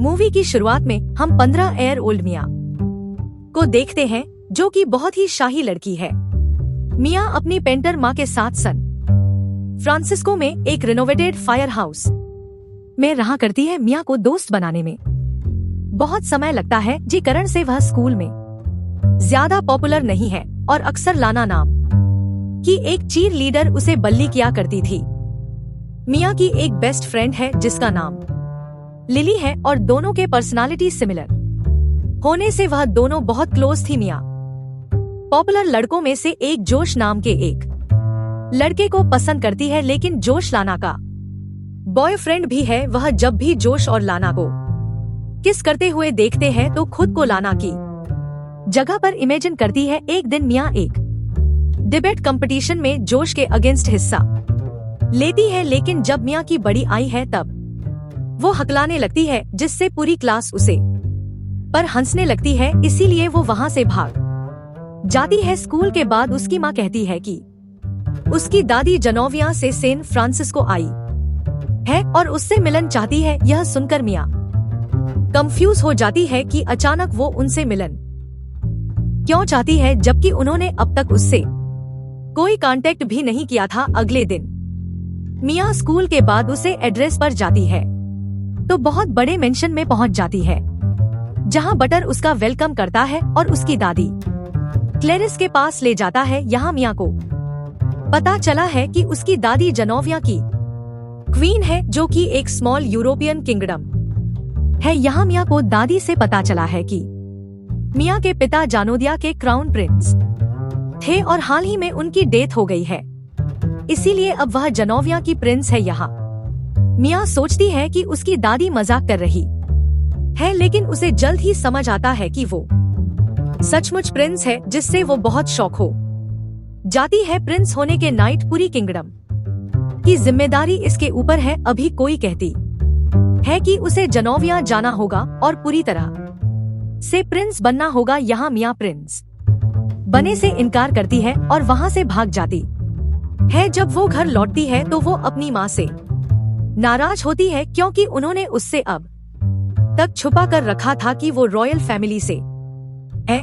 Movie की शुरुआत में हम 15 ईयर ओल्ड मिया को देखते हैं, जो कि बहुत ही शाही लड़की है। मिया अपनी पेंटर माँ के साथ सन फ्रांसिस्को में एक रिनोवेटेड फायर हाउस में रहा करती है। मिया को दोस्त बनाने में बहुत समय लगता है, जी कारण से वह स्कूल में ज्यादा पॉपुलर नहीं है और अक्सर लाना नाम की एक चीर लीडर उसे बल्ली किया करती थी। मिया की एक बेस्ट फ्रेंड है जिसका नाम लिली है और दोनों के पर्सनालिटी सिमिलर होने से वह दोनों बहुत क्लोज थी। मिया पॉपुलर लड़कों में से एक जोश नाम के एक लड़के को पसंद करती है, लेकिन जोश लाना का बॉयफ्रेंड भी है। वह जब भी जोश और लाना को किस करते हुए देखते हैं तो खुद को लाना की जगह पर इमेजिन करती है। एक दिन मिया एक डिबेट कंपटीशन में जोश के अगेंस्ट हिस्सा लेती है, लेकिन जब मिया की बड़ी आई है तब वो हकलाने लगती है, जिससे पूरी क्लास उसे पर हंसने लगती है। इसीलिए वो वहाँ से भाग जाती है। स्कूल के बाद उसकी माँ कहती है कि उसकी दादी जनोविया से सैन फ्रांसिस्को आई है और उससे मिलन चाहती है। यह सुनकर मिया कंफ्यूज हो जाती है कि अचानक वो उनसे मिलन क्यों चाहती है, जबकि उन्होंने अब तक उससे कोई कांटेक्ट भी नहीं किया था। अगले दिन मिया स्कूल के बाद उसे एड्रेस पर जाती है तो बहुत बड़े मेंशन में पहुंच जाती है, जहां बटर उसका वेलकम करता है और उसकी दादी क्लेरिस के पास ले जाता है। यहाँ मिया को पता चला है कि उसकी दादी जनोविया की क्वीन है, जो कि एक स्मॉल यूरोपियन किंगडम है। यहाँ मिया को दादी से पता चला है कि मिया के पिता जानोदिया के क्राउन प्रिंस थे और हाल ही में उनकी डेथ हो गई है, इसीलिए अब वह जनोविया की प्रिंस है। यहाँ मिया सोचती है कि उसकी दादी मजाक कर रही है, लेकिन उसे जल्द ही समझ आता है कि वो सचमुच प्रिंस है, जिससे वो बहुत शौक हो जाती है। प्रिंस होने के नाइट पूरी किंगडम की जिम्मेदारी इसके ऊपर है। अभी कोई कहती है कि उसे जनोविया जाना होगा और पूरी तरह से प्रिंस बनना होगा। यहाँ मिया प्रिंस बने से इनकार करती है और वहाँ से भाग जाती है। जब वो घर लौटती है तो वो अपनी माँ से नाराज होती है, क्योंकि उन्होंने उससे अब तक छुपा कर रखा था कि वो रॉयल फैमिली से है।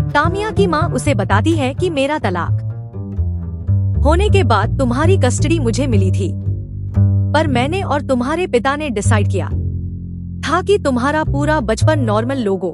तामिया की माँ उसे बताती है कि मेरा तलाक होने के बाद तुम्हारी कस्टडी मुझे मिली थी, पर मैंने और तुम्हारे पिता ने डिसाइड किया था कि तुम्हारा पूरा बचपन नॉर्मल लोगों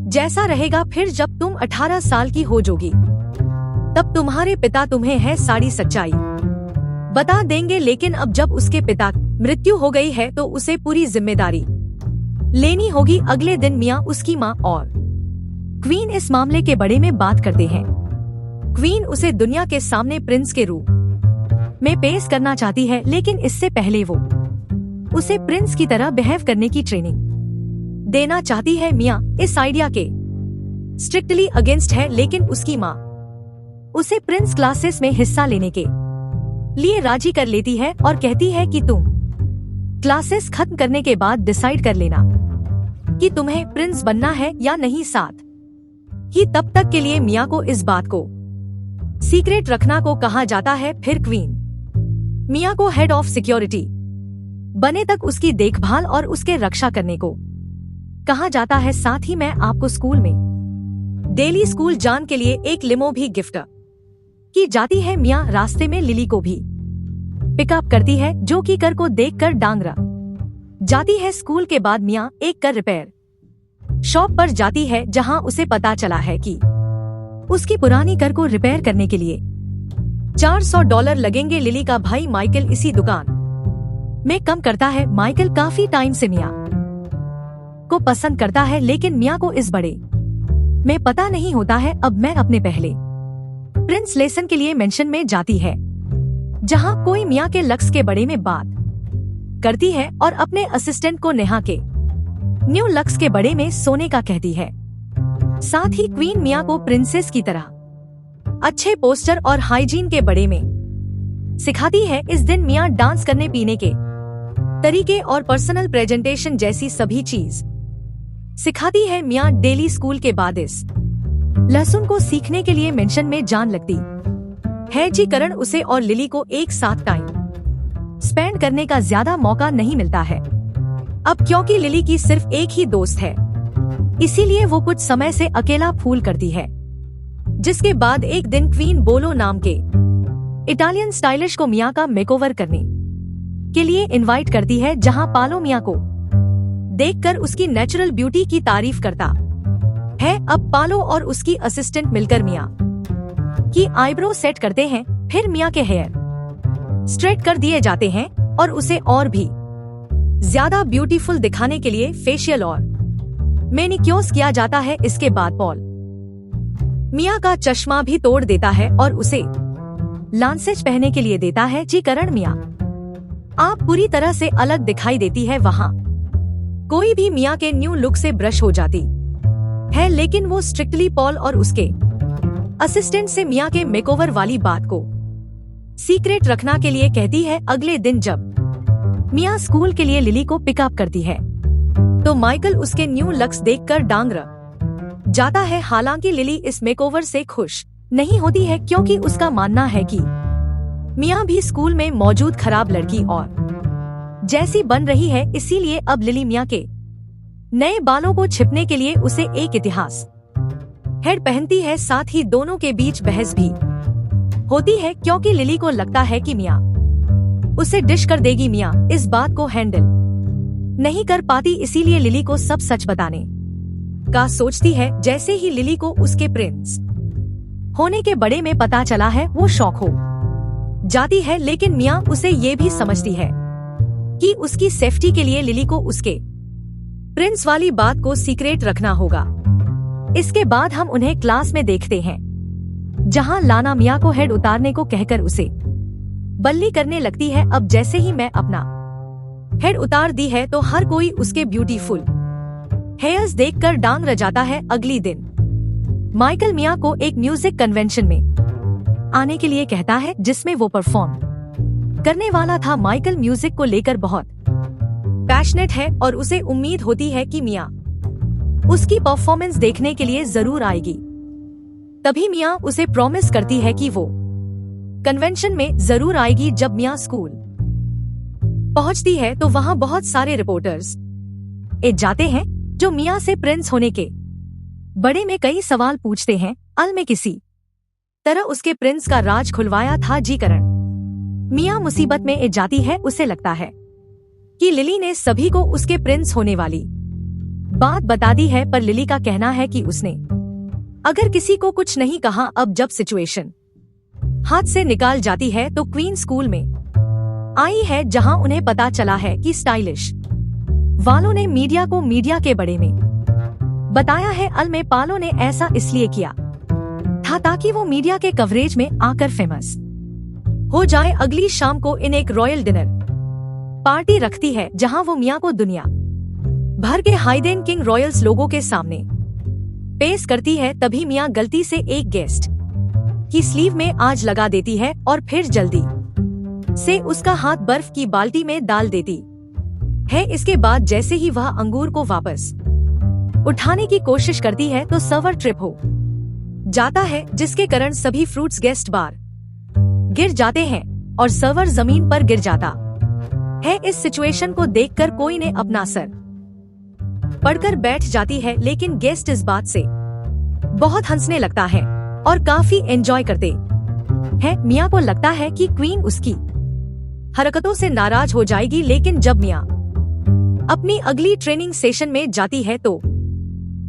जैसा रहेगा। फिर जब तुम 18 साल की हो जोगी तब तुम्हारे पिता तुम्हें है सारी सच्चाई बता देंगे। लेकिन अब जब उसके पिता मृत्यु हो गई है तो उसे पूरी जिम्मेदारी लेनी होगी। अगले दिन मिया, उसकी माँ और क्वीन इस मामले के बारे में बात करते हैं। क्वीन उसे दुनिया के सामने प्रिंस के रूप में पेश करना चाहती है, लेकिन इससे पहले वो उसे प्रिंस की तरह बिहेव करने की ट्रेनिंग देना चाहती है। मिया इस आइडिया के स्ट्रिक्टली अगेंस्ट है, लेकिन उसकी माँ उसे प्रिंस क्लासेस में हिस्सा लेने के लिए राजी कर लेती है और कहती है कि तुम क्लासेस खत्म करने के बाद डिसाइड कर लेना कि तुम्हें प्रिंस बनना है या नहीं। साथ ही तब तक के लिए मिया को इस बात को सीक्रेट रखना को कहा जाता है। फिर क्वीन मिया को हेड ऑफ सिक्योरिटी बने तक उसकी देखभाल और उसके रक्षा करने को कहा जाता है। साथ ही मैं आपको स्कूल में डेली स्कूल जान के लिए एक लिमो भी गिफ्ट की जाती है। मिया रास्ते में लिली को भी पिकअप करती है, जो कि कर को देखकर डांगरा जाती है। स्कूल के बाद मिया एक कर रिपेयर शॉप पर जाती है, जहां उसे पता चला है कि उसकी पुरानी कर को रिपेयर करने के लिए $400 लगेंगे। लिली का भाई माइकल इसी दुकान में काम करता है। माइकल काफी टाइम से मिया को पसंद करता है, लेकिन मिया को इस बड़े में पता नहीं होता है। अब मैं अपने पहले प्रिंस लेसन के लिए मेंशन में जाती है, जहां कोई मिया के लक्स के बड़े में बात करती है और अपने असिस्टेंट को नेहा के न्यू लक्स के बड़े में सोने का कहती है। साथ ही क्वीन मिया को प्रिंसेस की तरह अच्छे पोस्टर और हाइजीन के बड़े में सिखाती है। इस दिन मिया डांस करने, पीने के तरीके और पर्सनल प्रेजेंटेशन जैसी सभी चीज सिखाती है। मिया डेली स्कूल के बाद इस लहसुन को सीखने के लिए मेंशन में जान लगती है। जी कारण उसे और लिली को एक साथ टाइम स्पेंड करने का ज्यादा मौका नहीं मिलता है। अब क्योंकि लिली की सिर्फ एक ही दोस्त है, इसीलिए वो कुछ समय से अकेला फूल करती है। जिसके बाद एक दिन क्वीन बोलो नाम के इटालियन स्टाइलिश को मिया का मेकओवर करने के लिए इनवाइट करती है, जहां पालो मिया को देखकर उसकी नेचुरल ब्यूटी की तारीफ करता है। अब पालो और उसकी असिस्टेंट मिलकर मिया की आईब्रो सेट करते हैं, फिर मिया के हेयर स्ट्रेट कर दिए जाते हैं और उसे और भी ज्यादा ब्यूटीफुल दिखाने के लिए फेशियल और मैनिक्योर किया जाता है। इसके बाद पॉल मिया का चश्मा भी तोड़ देता है और उसे लांसेज पहनने के लिए देता है। जी करण मिया आप पूरी तरह से अलग दिखाई देती है। वहाँ कोई भी मिया के न्यू लुक से ब्रश हो जाती है, लेकिन वो स्ट्रिक्टली पॉल और उसके असिस्टेंट से मिया के मेकओवर वाली बात को सीक्रेट रखना के लिए कहती है। अगले दिन जब मिया स्कूल के लिए लिली को पिकअप करती है तो माइकल उसके न्यू लुक्स देखकर डांग रह जाता है। हालांकि लिली इस मेकओवर से खुश नहीं होती है, क्योंकि उसका मानना है कि मिया भी स्कूल में मौजूद खराब लड़की और जैसी बन रही है, इसीलिए अब लिली मिया के नए बालों को छिपने के लिए उसे एक इतिहास हेड पहनती है। साथ ही दोनों के बीच बहस भी होती है, क्योंकि लिली को लगता है कि मिया उसे डिश कर देगी। मिया इस बात को हैंडल नहीं कर पाती, इसीलिए लिली को सब सच बताने का सोचती है। जैसे ही लिली को उसके प्रिंस होने के बड़े में पता चला है, वो शॉक हो जाती है, लेकिन मिया उसे ये भी समझती है कि उसकी सेफ्टी के लिए लिली को उसके प्रिंस वाली बात को सीक्रेट रखना होगा। इसके बाद हम उन्हें क्लास में देखते हैं, जहां लाना मिया को हेड उतारने को कहकर उसे बल्ली करने लगती है। अब जैसे ही मैं अपना हेड उतार दी है तो हर कोई उसके ब्यूटीफुल हेयर्स देखकर डांग रह जाता है। अगली दिन माइकल मिया को एक म्यूजिक कन्वेंशन में आने के लिए कहता है, जिसमें वो परफॉर्म करने वाला था। माइकल म्यूजिक को लेकर बहुत पैशनेट है और उसे उम्मीद होती है कि मिया उसकी परफॉर्मेंस देखने के लिए जरूर आएगी। तभी मिया उसे प्रॉमिस करती है कि वो कन्वेंशन में जरूर आएगी। जब मिया स्कूल पहुंचती है तो वहां बहुत सारे रिपोर्टर्स जाते हैं, जो मिया से प्रिंस होने के बड़े में कई सवाल पूछते हैं। अल में किसी तरह उसके प्रिंस का राज खुलवाया था। जी करण मिया मुसीबत में जाती है। उसे लगता है कि लिली ने सभी को उसके प्रिंस होने वाली बात बता दी है, पर लिली का कहना है कि उसने अगर किसी को कुछ नहीं कहा। अब जब सिचुएशन हाथ से निकाल जाती है तो क्वीन स्कूल में आई है, जहां उन्हें पता चला है कि स्टाइलिश वालों ने मीडिया को मीडिया के बड़े में बताया है। अल में पालो ने ऐसा इसलिए किया था ताकि वो मीडिया के कवरेज में आकर फेमस हो जाए। अगली शाम को इन एक रॉयल डिनर पार्टी रखती है, जहां वो मिया को दुनिया भर के हाइडेन किंग रॉयल्स लोगों के सामने पेश करती है। तभी मिया गलती से एक गेस्ट की स्लीव में आग लगा देती है और फिर जल्दी से उसका हाथ बर्फ की बाल्टी में डाल देती है। इसके बाद जैसे ही वह अंगूर को वापस उठाने की कोशिश करती है तो सर्वर ट्रिप हो जाता है, जिसके कारण सभी फ्रूट्स गेस्ट बार गिर जाते हैं और सर्वर जमीन पर गिर जाता है। इस सिचुएशन को देखकर कोई ने अपना सर पड़कर बैठ जाती है, लेकिन गेस्ट इस बात से बहुत हंसने लगता है और काफी एंजॉय करते हैं। मिया को लगता है कि क्वीन उसकी हरकतों से नाराज हो जाएगी, लेकिन जब मिया अपनी अगली ट्रेनिंग सेशन में जाती है तो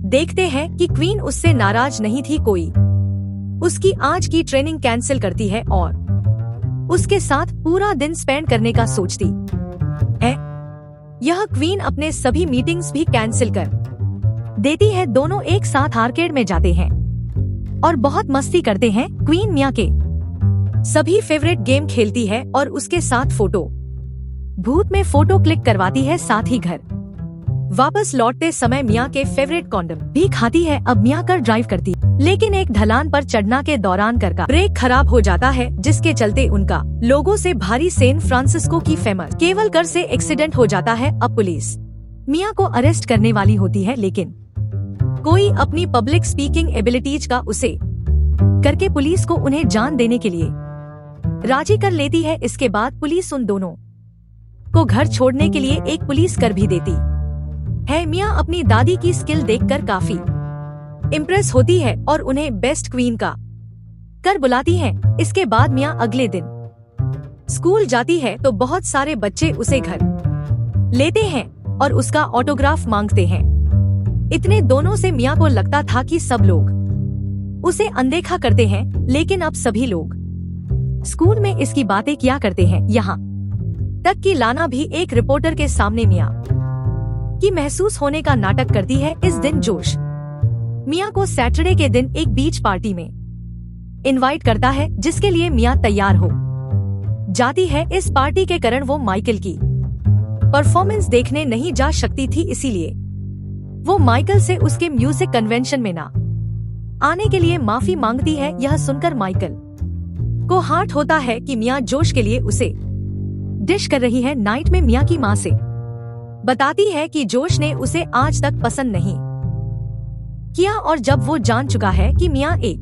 देखते हैं कि क्वीन उससे नाराज नहीं थी। कोई उसकी आज की ट्रेनिंग कैंसिल करती है और उसके साथ पूरा दिन स्पेंड करने का सोचती है। यह क्वीन अपने सभी मीटिंग्स भी कैंसिल कर देती है। दोनों एक साथ आर्केड में जाते हैं और बहुत मस्ती करते हैं। क्वीन मिया के सभी फेवरेट गेम खेलती है और उसके साथ फोटो भूत में फोटो क्लिक करवाती है। साथ ही घर वापस लौटते समय मिया के फेवरेट कॉन्डम भी खाती है। अब मिया कर ड्राइव करती है, लेकिन एक ढलान पर चढ़ना के दौरान कार का ब्रेक खराब हो जाता है, जिसके चलते उनका लोगों से भारी सैन फ्रांसिस्को की फेमस केबल कार से एक्सीडेंट हो जाता है। अब पुलिस मिया को अरेस्ट करने वाली होती है, लेकिन कोई अपनी पब्लिक स्पीकिंग एबिलिटीज का उसे करके पुलिस को उन्हें जान देने के लिए राजी कर लेती है। इसके बाद पुलिस उन दोनों को घर छोड़ने के लिए एक पुलिस कर भी देती है। मिया अपनी दादी की स्किल देखकर काफी इम्प्रेस होती है और उन्हें बेस्ट क्वीन का कर बुलाती है। इसके बाद मिया अगले दिन स्कूल जाती है तो बहुत सारे बच्चे उसे घर लेते हैं और उसका ऑटोग्राफ मांगते हैं। इतने दोनों से मिया को लगता था कि सब लोग उसे अनदेखा करते हैं, लेकिन अब सभी लोग स्कूल में इसकी बातें किया करते हैं। यहाँ तक कि लाना भी एक रिपोर्टर के सामने मिया की महसूस होने का नाटक करती है। इस दिन जोश मिया को सैटरडे के दिन एक बीच पार्टी में इनवाइट करता है, जिसके लिए मिया तैयार हो जाती है। इस पार्टी के कारण वो माइकल की परफॉर्मेंस देखने नहीं जा सकती थी, इसीलिए वो माइकल से उसके म्यूजिक कन्वेंशन में ना आने के लिए माफी मांगती है। यह सुनकर माइकल को हार्ट होता है कि मिया जोश के लिए उसे डिश कर रही है। नाइट में मिया की माँ से बताती है कि जोश ने उसे आज तक पसंद नहीं किया और जब वो जान चुका है कि मिया एक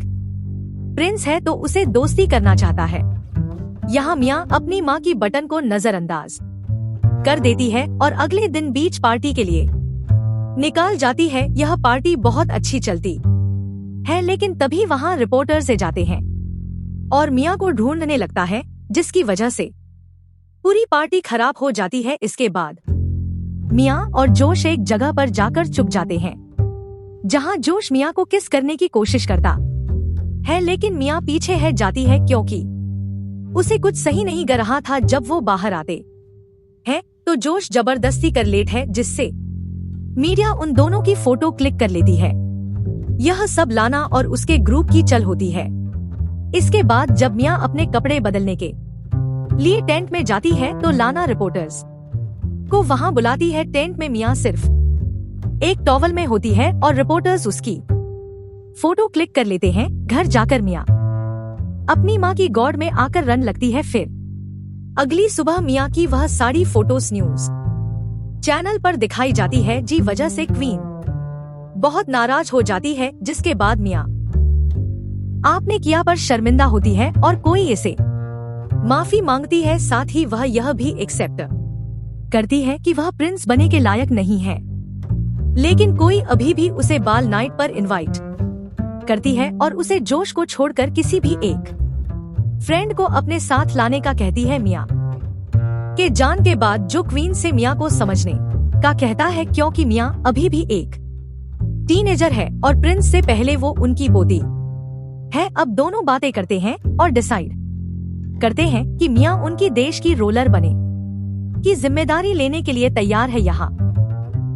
प्रिंस है तो उसे दोस्ती करना चाहता है। यहाँ मिया अपनी माँ की बटन को नजरअंदाज कर देती है और अगले दिन बीच पार्टी के लिए निकाल जाती है। यह पार्टी बहुत अच्छी चलती है, लेकिन तभी वहाँ रिपोर्टर्स से जाते हैं और मिया को ढूंढने लगता है, जिसकी वजह से पूरी पार्टी खराब हो जाती है। इसके बाद मिया और जोश एक जगह पर जाकर चुप जाते हैं, जहाँ जोश मिया को किस करने की कोशिश करता है, लेकिन मिया पीछे है जाती है क्योंकि उसे कुछ सही नहीं कर रहा था। जब वो बाहर आते हैं तो जोश जबरदस्ती कर लेट है, जिससे मीडिया उन दोनों की फोटो क्लिक कर लेती है। यह सब लाना और उसके ग्रुप की चल होती है। इसके बाद जब मिया अपने कपड़े बदलने के लिए टेंट में जाती है तो लाना रिपोर्टर्स को वहां बुलाती है। टेंट में मिया सिर्फ एक टॉवल में होती है और रिपोर्टर्स उसकी फोटो क्लिक कर लेते हैं। घर जाकर मिया अपनी माँ की गॉड में आकर रन लगती है। फिर अगली सुबह मिया की वह सारी फोटोज न्यूज चैनल पर दिखाई जाती है, जी वजह से क्वीन बहुत नाराज हो जाती है। जिसके बाद मिया आपने किया पर शर्मिंदा होती है और कोई इसे माफी मांगती है। साथ ही वह यह भी एक्सेप्ट करती है कि वह प्रिंस बने के लायक नहीं है, लेकिन कोई अभी भी उसे बाल नाइट पर इनवाइट करती है और उसे जोश को छोड़कर किसी भी एक फ्रेंड को अपने साथ लाने का कहती है। मिया के जान के बाद जो क्वीन से मिया को समझने का कहता है, क्योंकि मिया अभी भी एक टीनेजर है और प्रिंस से पहले वो उनकी पोती है। अब दोनों बातें करते हैं और डिसाइड करते हैं कि मिया उनकी देश की रोलर बने की जिम्मेदारी लेने के लिए तैयार है। यहाँ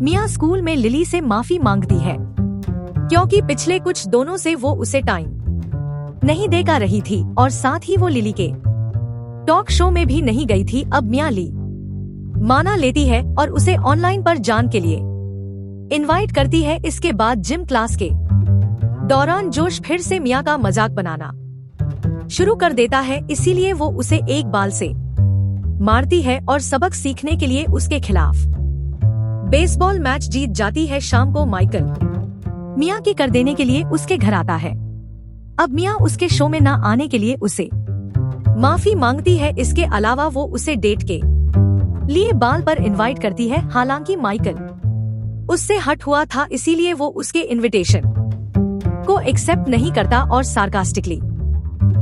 मिया स्कूल में लिली से माफी मांगती है, क्योंकि पिछले कुछ दोनों से वो उसे टाइम नहीं दे पा रही थी और साथ ही वो लिली के टॉक शो में भी नहीं गई थी। अब मिया ली माना लेती है और उसे ऑनलाइन पर जान के लिए इनवाइट करती है। इसके बाद जिम क्लास के दौरान जोश फिर से मिया का मजाक बनाना शुरू कर देता है, इसीलिए वो उसे एक बाल से मारती है और सबक सीखने के लिए उसके खिलाफ बेसबॉल मैच जीत जाती है। शाम को माइकल मिया की कर देने के लिए उसके घर आता है। अब मिया उसके शो में ना आने के लिए उसे माफी मांगती है। इसके अलावा वो उसे डेट के लिए बाल पर इनवाइट करती है। हालांकि माइकल उससे हट हुआ था, इसीलिए वो उसके इनविटेशन को एक्सेप्ट नहीं करता और सार्कास्टिकली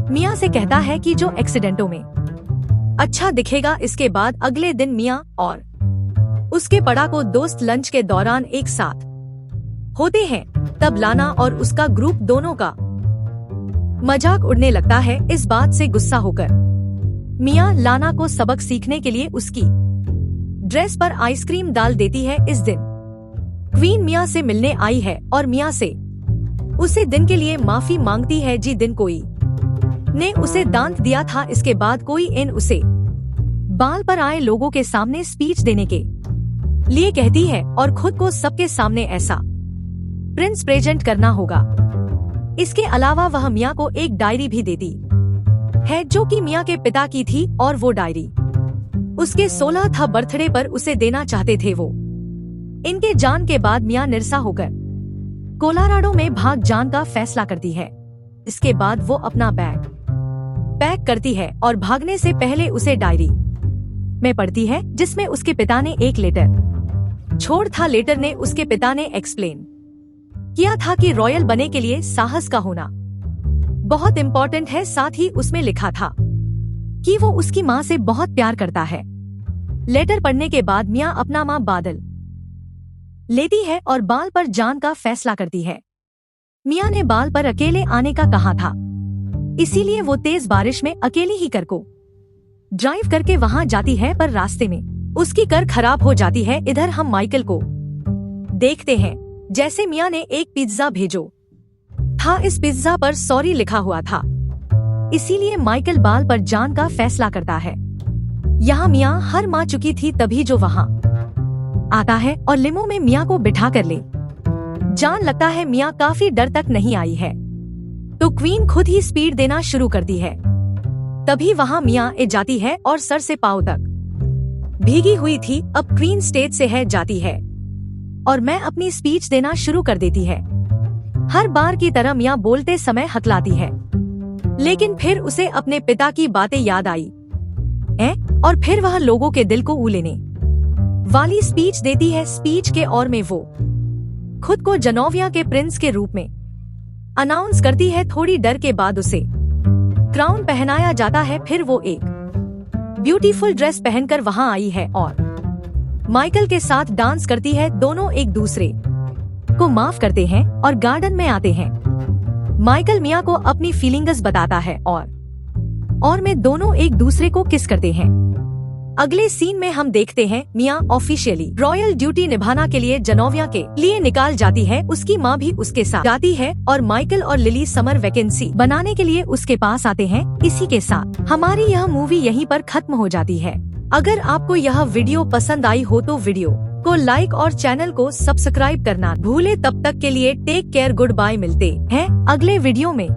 मिया से कहता है कि जो एक्सीडेंटों में अच्छा दिखेगा। इसके बाद अगले दिन मिया और उसके पड़ा को दोस्त लंच के दौरान एक साथ होते हैं। तब लाना और उसका ग्रुप दोनों का मजाक उड़ने लगता है। इस बात से गुस्सा होकर मिया लाना को सबक सीखने के लिए उसकी ड्रेस पर आइसक्रीम डाल देती है। इस दिन क्वीन मिया से मिलने आई है और मिया से उसे दिन के लिए माफी मांगती है। जी दिन कोई ने उसे दांत दिया था। इसके बाद कोई इन उसे बाल पर आए लोगों के सामने स्पीच देने के लिए कहती है और खुद को सबके सामने ऐसा प्रिंस प्रेजेंट करना होगा। इसके अलावा वह मिया को एक डायरी भी देती है, जो कि मिया के पिता की थी और वो डायरी उसके 16 बर्थडे पर उसे देना चाहते थे। वो इनके जान के बाद मिया निरसा होकर कोलोराडो में भाग जाने का फैसला करती है। इसके बाद वो अपना बैग पैक करती है और भागने से पहले उसे डायरी में पढ़ती है जिसमें उसके पिता ने एक लेटर छोड़ था। लेटर ने उसके पिता ने एक्सप्लेन किया था कि रॉयल बनने के लिए साहस का होना बहुत इम्पोर्टेंट है। साथ ही उसमें लिखा था कि वो उसकी माँ से बहुत प्यार करता है। लेटर पढ़ने के बाद मिया अपना माँ बादल लेती है और बाल पर जान का फैसला करती है। मिया ने बाल पर अकेले आने का कहा था, इसीलिए वो तेज बारिश में अकेली ही कर को ड्राइव करके वहाँ जाती है, पर रास्ते में उसकी कार खराब हो जाती है। इधर हम माइकल को देखते हैं जैसे मिया ने एक पिज्जा भेजो था। इस पिज्जा पर सॉरी लिखा हुआ था, इसीलिए माइकल बाल पर जान का फैसला करता है। यहाँ मिया हार मान चुकी थी, तभी जो वहाँ आता है और लिमो में मिया को बिठा कर ले जान लगता है। मिया काफी डर तक नहीं आई है तो क्वीन खुद ही स्पीड देना शुरू करती है। तभी वहाँ मिया ए जाती है और सर से पाँव तक भीगी हुई थी। अब क्वीन स्टेज से है जाती है और मैं अपनी स्पीच देना शुरू कर देती है। हर बार की तरह मिया बोलते समय हकलाती है, लेकिन फिर उसे अपने पिता की बातें याद आई और फिर वह लोगों के दिल को उलेने वाली स्पीच देती है। स्पीच के और में वो खुद को जेनोविया के प्रिंस के रूप में अनाउंस करती है। थोड़ी डर के बाद उसे क्राउन पहनाया जाता है। फिर वो एक ब्यूटीफुल ड्रेस पहनकर वहाँ आई है और माइकल के साथ डांस करती है। दोनों एक दूसरे को माफ करते हैं और गार्डन में आते हैं। माइकल मिया को अपनी फीलिंग्स बताता है और में दोनों एक दूसरे को किस करते हैं। अगले सीन में हम देखते हैं मिया ऑफिशियली रॉयल ड्यूटी निभाना के लिए जेनोविया के लिए निकाल जाती है। उसकी माँ भी उसके साथ जाती है और माइकल और लिली समर वैकेंसी बनाने के लिए उसके पास आते हैं। इसी के साथ हमारी यह मूवी यहीं पर खत्म हो जाती है। अगर आपको यह वीडियो पसंद आई हो तो वीडियो को लाइक और चैनल को सब्सक्राइब करना भूले। तब तक के लिए टेक केयर, गुड बाय। मिलते हैं अगले वीडियो में।